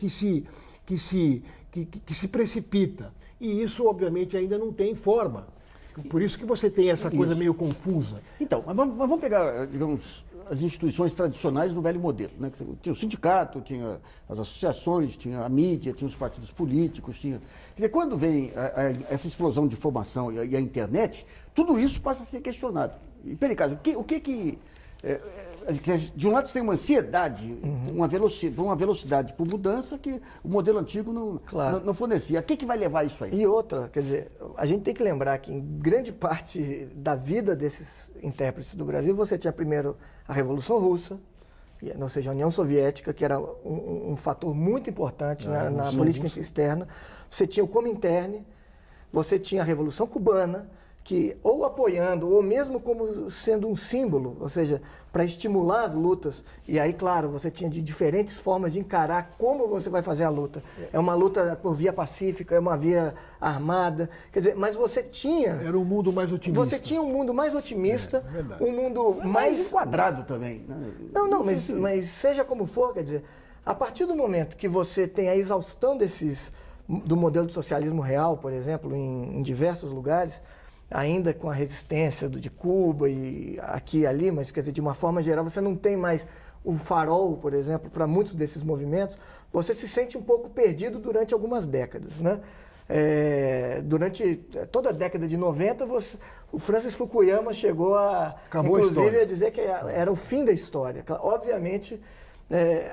precipita. E isso, obviamente, ainda não tem forma. Por isso que você tem essa coisa meio confusa. Então, mas vamos pegar, digamos, as instituições tradicionais do velho modelo, né? Tinha o sindicato, tinha as associações, tinha a mídia, tinha os partidos políticos, tinha... Quer dizer, quando vem essa explosão de informação e a internet, tudo isso passa a ser questionado. E, Pericles, o que de um lado você tem uma ansiedade, uma velocidade por mudança que o modelo antigo não fornecia. O que vai levar isso aí? E outra, quer dizer, a gente tem que lembrar que em grande parte da vida desses intérpretes do Brasil, você tinha primeiro a Revolução Russa, ou seja, a União Soviética, que era um fator muito importante na política externa. Você tinha o Comintern, você tinha a Revolução Cubana, que ou apoiando, ou mesmo como sendo um símbolo, ou seja, para estimular as lutas. E aí, claro, você tinha de diferentes formas de encarar como você vai fazer a luta. É uma luta por via pacífica, é uma via armada. Quer dizer, mas você tinha... Era um mundo mais otimista. Você tinha um mundo mais otimista, verdade. um mundo mais enquadrado também. Né? Não, mas seja como for, quer dizer, a partir do momento que você tem a exaustão do modelo de socialismo real, por exemplo, em diversos lugares, ainda com a resistência de Cuba e aqui e ali, mas quer dizer, de uma forma geral, você não tem mais o farol, por exemplo, para muitos desses movimentos, você se sente um pouco perdido durante algumas décadas, né? Durante toda a década de 90, o Francis Fukuyama chegou inclusive a dizer que era o fim da história. Obviamente,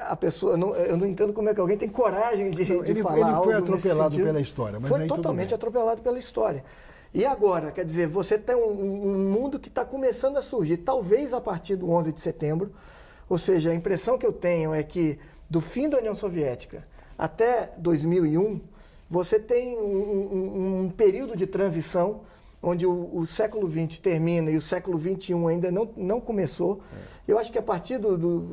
a pessoa, eu não entendo como é que alguém tem coragem de falar algo. Ele foi atropelado pela história. Mas foi totalmente atropelado pela história. E agora, quer dizer, você tem um mundo que está começando a surgir, talvez a partir do 11 de setembro, ou seja, a impressão que eu tenho é que do fim da União Soviética até 2001, você tem um período de transição onde o século XX termina e o século XXI ainda não começou. Eu acho que a partir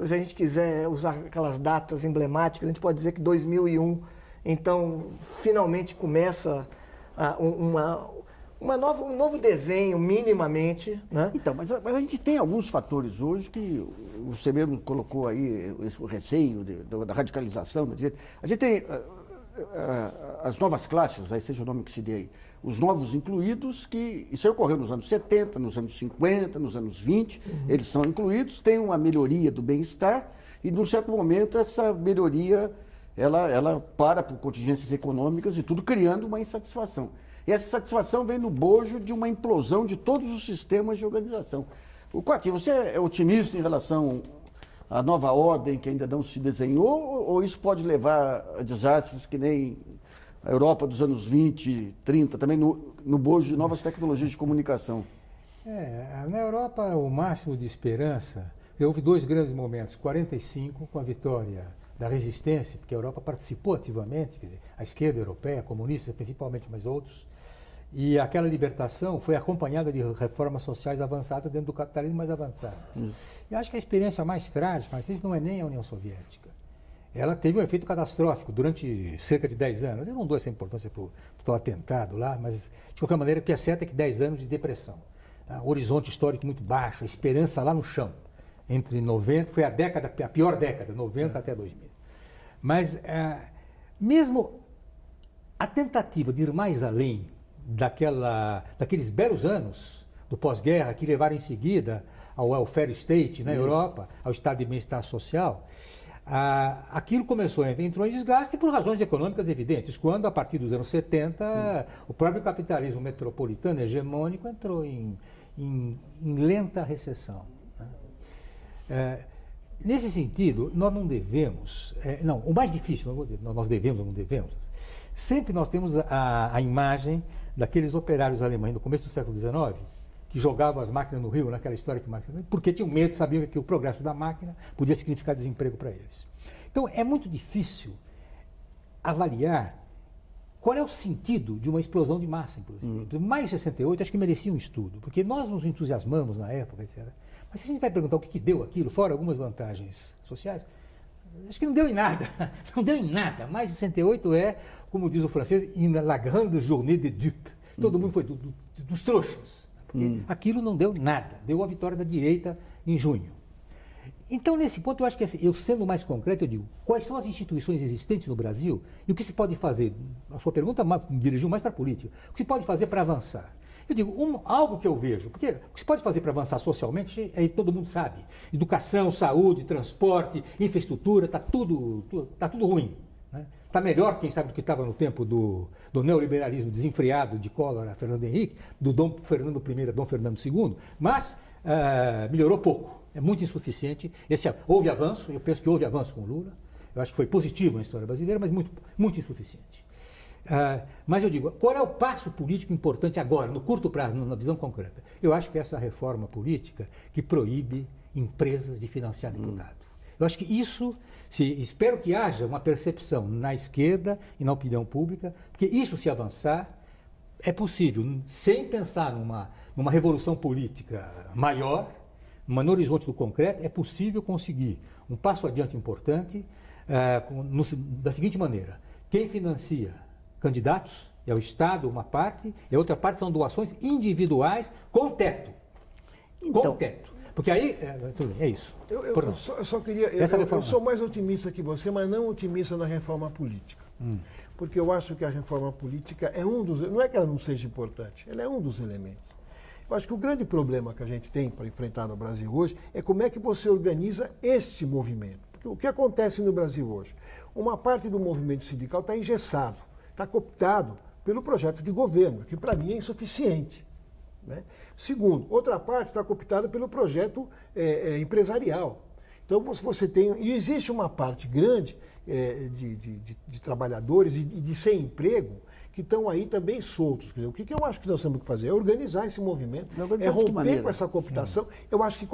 se a gente quiser usar aquelas datas emblemáticas, a gente pode dizer que 2001, então, finalmente começa um novo desenho, minimamente. Né? Então, mas a gente tem alguns fatores hoje que você mesmo colocou aí, o receio da radicalização. A gente tem as novas classes, aí seja o nome que se dê aí, os novos incluídos, que isso aí ocorreu nos anos 70, nos anos 50, nos anos 20, eles são incluídos, tem uma melhoria do bem-estar e, num certo momento, essa melhoria ela para por contingências econômicas e tudo, criando uma insatisfação. E essa satisfação vem no bojo de uma implosão de todos os sistemas de organização. O Coati, você é otimista em relação à nova ordem que ainda não se desenhou, ou isso pode levar a desastres que nem a Europa dos anos 20, 30, também no bojo de novas tecnologias de comunicação? Na Europa, o máximo de esperança, houve dois grandes momentos, 45, com a vitória da resistência, porque a Europa participou ativamente, quer dizer, a esquerda europeia, comunista principalmente, mas outros, e aquela libertação foi acompanhada de reformas sociais avançadas dentro do capitalismo mais avançado. E acho que a experiência mais trágica, mas isso não é nem a União Soviética. Ela teve um efeito catastrófico durante cerca de 10 anos. Eu não dou essa importância para o atentado lá, mas de qualquer maneira o que é certo é que 10 anos de depressão. Tá? Horizonte histórico muito baixo, a esperança lá no chão. Entre 90, foi a pior década, 90 até 2000. Mas mesmo a tentativa de ir mais além daqueles belos anos do pós-guerra que levaram em seguida ao welfare state na Europa, ao estado de bem-estar social, aquilo entrou em desgaste por razões econômicas evidentes, quando a partir dos anos 70 o próprio capitalismo metropolitano hegemônico entrou em lenta recessão. Nesse sentido, nós não devemos, o mais difícil, nós devemos ou não devemos, sempre nós temos a imagem daqueles operários alemães no começo do século XIX, que jogavam as máquinas no rio, naquela história que porque tinham medo, sabiam que o progresso da máquina podia significar desemprego para eles. Então, é muito difícil avaliar qual é o sentido de uma explosão de massa, inclusive. Maio de 68, acho que merecia um estudo, porque nós nos entusiasmamos na época, etc. Mas se a gente vai perguntar o que deu aquilo, fora algumas vantagens sociais, acho que não deu em nada. Não deu em nada. Maio de 68 é, como diz o francês, la grande journée des dupes. Todo mundo foi dos trouxas. Porque aquilo não deu nada. Deu a vitória da direita em junho. Então, nesse ponto, eu acho que, eu sendo mais concreto, eu digo, quais são as instituições existentes no Brasil e o que se pode fazer? A sua pergunta me dirigiu mais para a política. O que se pode fazer para avançar? Eu digo, algo que eu vejo, porque o que se pode fazer para avançar socialmente, todo mundo sabe. Educação, saúde, transporte, infraestrutura, está tudo ruim. Está melhor, quem sabe, do que estava no tempo do neoliberalismo desenfreado de Collor a Fernando Henrique, do Dom Fernando I a Dom Fernando II, mas melhorou pouco, é muito insuficiente. Houve avanço, eu penso que houve avanço com o Lula, eu acho que foi positivo na história brasileira, mas muito, muito insuficiente. Mas eu digo, qual é o passo político importante agora, no curto prazo, na visão concreta? Eu acho que é essa reforma política que proíbe empresas de financiar deputado. Eu acho que isso, espero que haja uma percepção na esquerda e na opinião pública, porque isso, se avançar, é possível, sem pensar numa revolução política maior, no horizonte do concreto, é possível conseguir um passo adiante importante da seguinte maneira. Quem financia candidatos é o Estado, uma parte, e a outra parte são doações individuais com teto. Então, com teto. Porque aí, tudo bem, é isso. Eu só queria... Eu sou mais otimista que você, mas não otimista na reforma política. Porque eu acho que a reforma política é um dos... Não é que ela não seja importante, ela é um dos elementos. Eu acho que o grande problema que a gente tem para enfrentar no Brasil hoje é como é que você organiza este movimento. Porque o que acontece no Brasil hoje? Uma parte do movimento sindical está engessado, está cooptado pelo projeto de governo, que para mim é insuficiente. Né? Segundo, outra parte está cooptada pelo projeto empresarial. Então você tem... E existe uma parte grande de trabalhadores e de sem emprego que estão aí também soltos. Quer dizer, o que eu acho que nós temos que fazer? É organizar esse movimento, é romper com essa cooptação. Eu acho que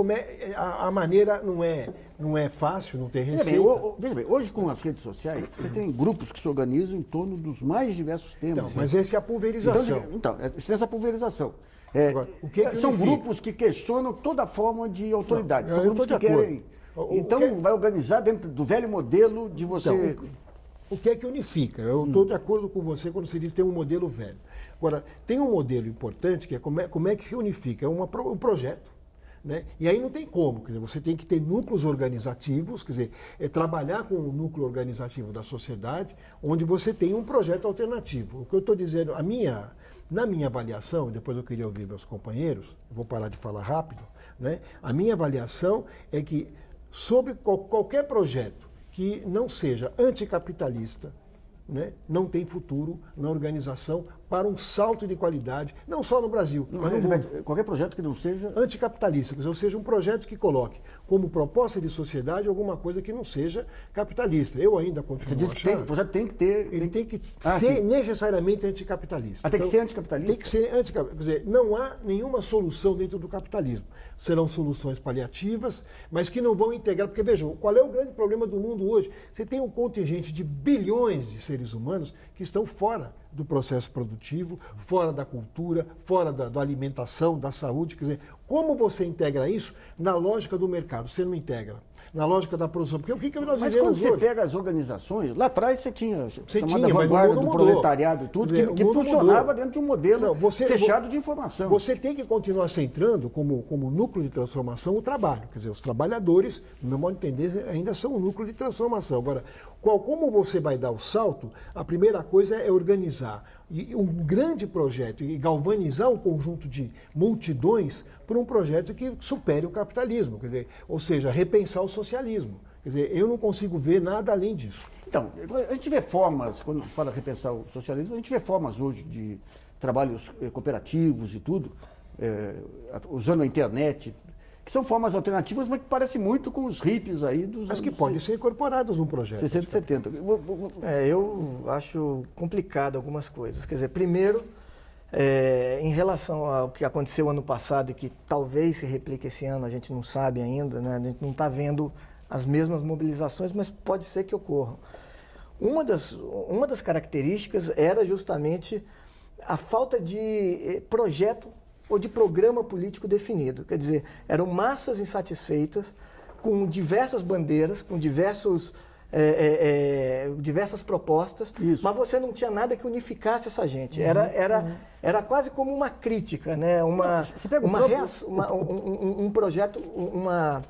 a maneira não é fácil, não tem receita. Veja bem, hoje com as redes sociais, você tem grupos que se organizam em torno dos mais diversos temas. Então, mas essa é a pulverização. Então, essa pulverização. Agora, são grupos que questionam toda forma de autoridade. São grupos que querem... Então, vai organizar dentro do velho modelo de você... Então, o que é que unifica? Eu estou de acordo com você quando você diz que tem um modelo velho. Agora, tem um modelo importante que é como é que unifica? É um projeto. Né? E aí não tem como, quer dizer, você tem que ter núcleos organizativos, quer dizer, trabalhar com o núcleo organizativo da sociedade, onde você tem um projeto alternativo. O que eu estou dizendo, na minha avaliação, depois eu queria ouvir meus companheiros, eu vou parar de falar rápido, né? A minha avaliação é que sobre qualquer projeto que não seja anticapitalista, né, não tem futuro na organização para um salto de qualidade, não só no Brasil, mas no mundo. Qualquer projeto que não seja... Anticapitalista, ou seja, um projeto que coloque como proposta de sociedade alguma coisa que não seja capitalista. Eu ainda continuo Você diz que o projeto tem que ter... Ele tem que ser necessariamente anticapitalista. Tem que ser anticapitalista? Tem que ser anticapitalista. Quer dizer, não há nenhuma solução dentro do capitalismo. Serão soluções paliativas, mas que não vão integrar. Porque, vejam, qual é o grande problema do mundo hoje? Você tem um contingente de bilhões de seres humanos que estão fora do processo produtivo, fora da cultura, fora da alimentação, da saúde. Quer dizer, como você integra isso na lógica do mercado? Você não integra. Na lógica da produção. Porque o que nós Mas vivemos quando você hoje? pega as organizações, lá atrás você tinha mas vanguarda o mundo do mudou. proletariado e tudo, Quer dizer, que o mundo funcionava mudou. dentro de um modelo fechado de informação. Você tem que continuar centrando como núcleo de transformação o trabalho. Quer dizer, os trabalhadores, no meu modo de entender, ainda são um núcleo de transformação. Agora, como você vai dar o salto, a primeira coisa é organizar um grande projeto e galvanizar um conjunto de multidões por um projeto que supere o capitalismo. Quer dizer, ou seja, repensar o socialismo. Quer dizer, eu não consigo ver nada além disso. Então, a gente vê formas, quando fala repensar o socialismo, a gente vê formas hoje de trabalhos cooperativos e tudo, usando a internet, que são formas alternativas, mas que parecem muito com os hippies aí dos Mas que podem ser incorporados num projeto. 60 e 70. Eu acho complicado algumas coisas. Quer dizer, primeiro, em relação ao que aconteceu ano passado e que talvez se replique esse ano, a gente não sabe ainda, né? A gente não está vendo as mesmas mobilizações, mas pode ser que ocorram. Uma das características era justamente a falta de projeto ou de programa político definido. Quer dizer, eram massas insatisfeitas com diversas bandeiras, com diversas propostas, mas você não tinha nada que unificasse essa gente. Era quase como uma crítica, né? Um projeto, uma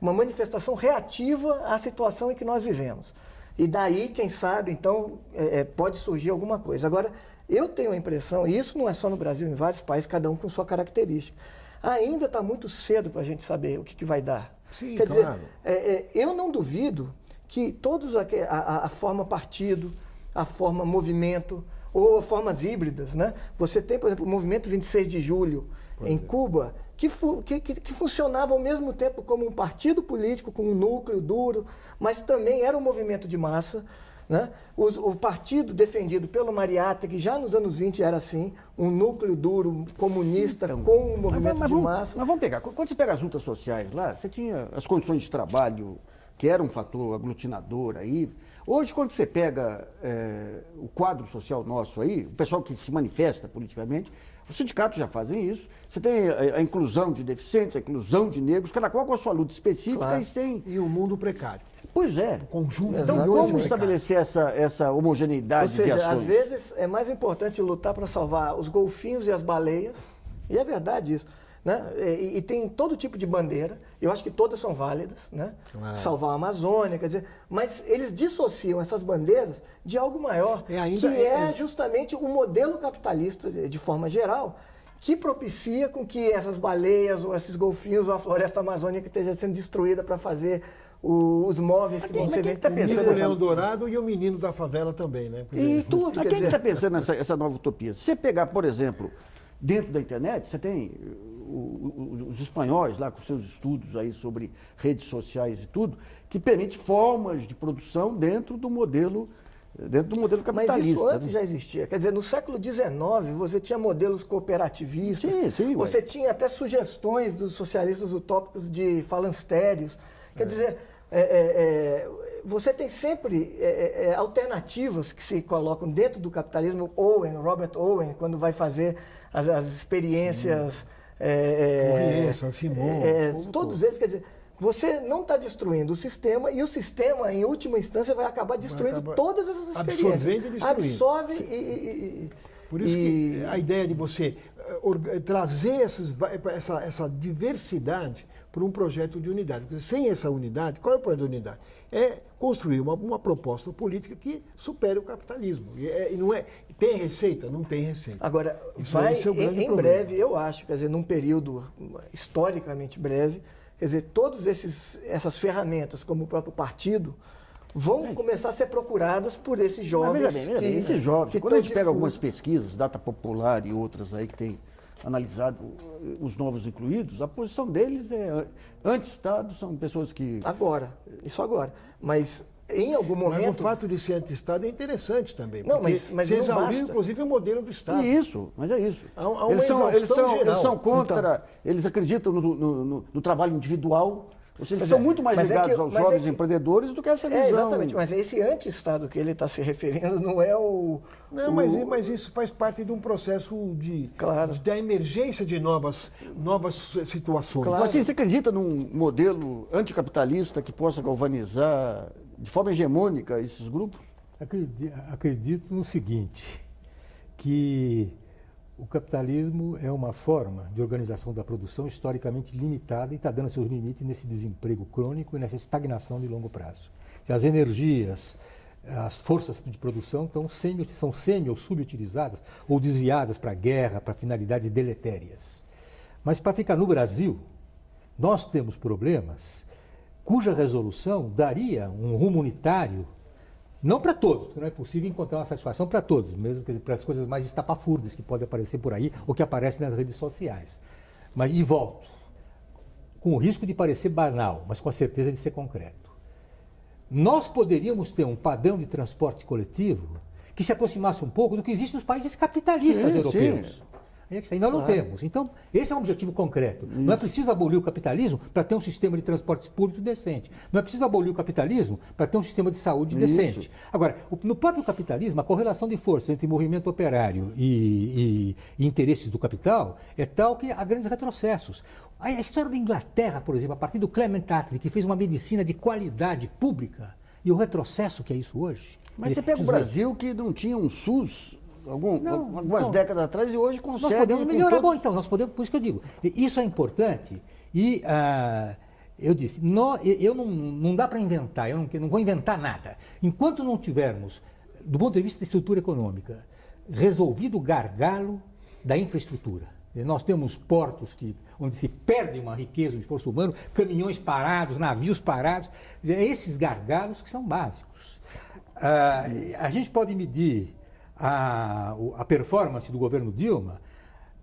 manifestação reativa à situação em que nós vivemos. E daí, quem sabe, então, pode surgir alguma coisa. Agora, eu tenho a impressão, e isso não é só no Brasil, em vários países, cada um com sua característica, ainda está muito cedo para a gente saber o que vai dar. Sim, Quer claro. dizer, eu não duvido que todos a forma partido, a forma movimento, ou formas híbridas, né? Você tem, por exemplo, o movimento 26 de julho em Cuba, que funcionava ao mesmo tempo como um partido político, com um núcleo duro, mas também era um movimento de massa. Né? O partido defendido pelo Mariátegui, que já nos anos 20 era assim, um núcleo duro, comunista, então, com um movimento de massa. Mas vamos pegar, quando você pega as lutas sociais lá, você tinha as condições de trabalho que era um fator aglutinador aí. Hoje, quando você pega o quadro social nosso aí, o pessoal que se manifesta politicamente, os sindicatos já fazem isso. Você tem a inclusão de deficientes, a inclusão de negros, cada qual com a sua luta específica, claro. e sem... E o mundo precário. Pois é. Conjunto. Então, Exatamente. como estabelecer essa homogeneidade Ou seja, de ações? às vezes é mais importante lutar para salvar os golfinhos e as baleias, e é verdade isso, né? E tem todo tipo de bandeira, eu acho que todas são válidas, né? Claro. Salvar a Amazônia, quer dizer, mas eles dissociam essas bandeiras de algo maior, que é justamente o modelo capitalista, de forma geral, que propicia com que essas baleias, ou esses golfinhos, ou a floresta amazônica esteja sendo destruída para fazer os móveis que você vê. Tá pensando O Leão Dourado e o menino da favela também, né? E tudo, Mas quer quem dizer... está pensando nessa nova utopia? Se você pegar, por exemplo, dentro da internet, você tem os espanhóis lá com seus estudos aí sobre redes sociais e tudo, que permite formas de produção dentro do modelo capitalista. Mas isso antes né? já existia. Quer dizer, no século XIX você tinha modelos cooperativistas, Sim, você tinha até sugestões dos socialistas utópicos de falancérios. Quer dizer, você tem sempre alternativas que se colocam dentro do capitalismo. Robert Owen, quando vai fazer as experiências... Fourier, Saint-Simon, todos eles, quer dizer, você não está destruindo o sistema, e o sistema, em última instância, vai acabar destruindo todas essas experiências. Absorvendo e destruindo. Absorve e... Por isso que a ideia de você trazer essa diversidade para um projeto de unidade. Porque sem essa unidade, qual é o projeto de unidade? É construir uma proposta política que supere o capitalismo. E não é, tem receita? Não tem receita. Agora, Esse é o grande em problema. breve, eu acho, quer dizer, num período historicamente breve, quer dizer, todas essas ferramentas, como o próprio partido, vão começar a ser procuradas por esses jovens. Mas veja bem, esses jovens, que quando a gente estão pega algumas difusos. pesquisas, Data Popular e outras aí que tem analisado os novos incluídos, a posição deles é anti-Estado, são pessoas que... Isso agora. Mas em algum momento... Mas o fato de ser anti-Estado é interessante também. Não, porque mas se não exauriu, basta. inclusive, o modelo do Estado. Mas é isso. Há uma exaustão geral. Eles são contra, eles acreditam no trabalho individual. Ou seja, eles são muito mais ligados aos jovens empreendedores do que essa visão. Exatamente, mas esse anti-Estado que ele está se referindo não é o... Não, mas isso faz parte de um processo da emergência de novas situações. Claro. Martim, você acredita num modelo anticapitalista que possa galvanizar de forma hegemônica esses grupos? Acredito no seguinte, que o capitalismo é uma forma de organização da produção historicamente limitada e está dando seus limites nesse desemprego crônico e nessa estagnação de longo prazo. As energias, as forças de produção são semi- ou subutilizadas ou desviadas para a guerra, para finalidades deletérias. Mas para ficar no Brasil, nós temos problemas cuja resolução daria um rumo unitário, não para todos, porque não é possível encontrar uma satisfação para todos, mesmo para as coisas mais estapafúrdias que podem aparecer por aí ou que aparecem nas redes sociais. E volto, com o risco de parecer banal, mas com a certeza de ser concreto. Nós poderíamos ter um padrão de transporte coletivo que se aproximasse um pouco do que existe nos países capitalistas europeus. Sim. Nós não temos. Então, esse é um objetivo concreto. Isso. Não é preciso abolir o capitalismo para ter um sistema de transportes públicos decente. Não é preciso abolir o capitalismo para ter um sistema de saúde decente. Agora, no próprio capitalismo, a correlação de força entre movimento operário e interesses do capital é tal que há grandes retrocessos. A história da Inglaterra, por exemplo, a partir do Clement Attlee, que fez uma medicina de qualidade pública, e o retrocesso que é isso hoje. Mas você pega o Brasil que não tinha um SUS... algumas décadas atrás e hoje consegue... Nós podemos melhorar. Bom, então, nós podemos, por isso que eu digo, isso é importante e eu disse, não dá para inventar, eu não vou inventar nada. Enquanto não tivermos, do ponto de vista da estrutura econômica, resolvido o gargalo da infraestrutura, nós temos portos onde se perde uma riqueza de esforço humano, caminhões parados, navios parados, esses gargalos que são básicos. A gente pode medir a performance do governo Dilma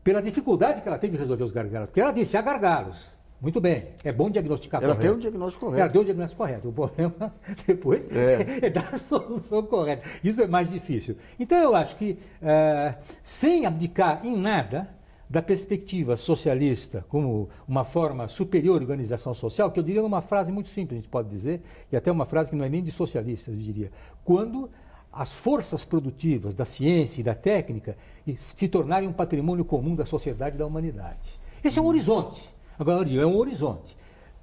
pela dificuldade que ela teve de resolver os gargalos. Porque ela disse, há gargalos. Muito bem, é bom diagnosticar correto. Ela tem um diagnóstico correto. Ela deu o diagnóstico correto. O problema depois é dar a solução correta. Isso é mais difícil. Então eu acho que, sem abdicar em nada, da perspectiva socialista como uma forma superior de organização social, que eu diria numa frase muito simples, a gente pode dizer, e até uma frase que não é nem de socialista, eu diria, quando as forças produtivas da ciência e da técnica se tornarem um patrimônio comum da sociedade e da humanidade. Esse é um horizonte. Agora, é um horizonte.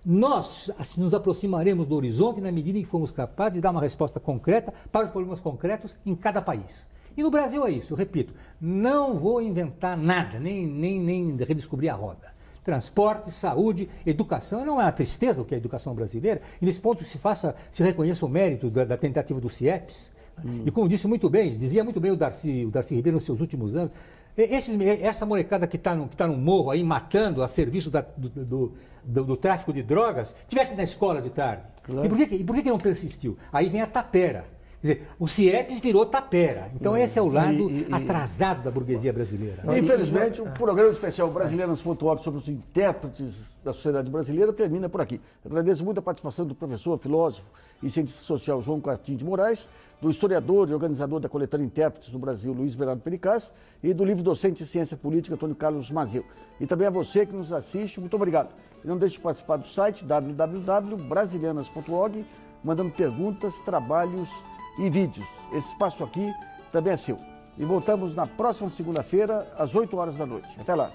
Nós nos aproximaremos do horizonte na medida em que formos capazes de dar uma resposta concreta para os problemas concretos em cada país. E no Brasil é isso, eu repito, não vou inventar nada, nem redescobrir a roda. Transporte, saúde, educação, não é uma tristeza o que é a educação brasileira, e nesse ponto se reconheça o mérito da tentativa do CIEPS, e como dizia muito bem o Darcy Ribeiro nos seus últimos anos, essa molecada que está no morro aí matando a serviço do tráfico de drogas, tivesse na escola de tarde. Claro. E por que não persistiu? Aí vem a tapera. Quer dizer, o CIEPS virou tapera. Então esse é o lado atrasado da burguesia brasileira. Infelizmente, o programa especial Brasilianas.org sobre os intérpretes da sociedade brasileira termina por aqui. Eu agradeço muito a participação do professor, filósofo e cientista social João Coutinho de Moraes, do historiador e organizador da coletânea Intérpretes do Brasil, Luiz Bernardo Pericaz, e do livro-docente de Ciência Política, Antônio Carlos Mazeu. E também a você que nos assiste, muito obrigado. E não deixe de participar do site www.brasilianas.org, mandando perguntas, trabalhos e vídeos. Esse espaço aqui também é seu. E voltamos na próxima segunda-feira, às 8 horas da noite. Até lá.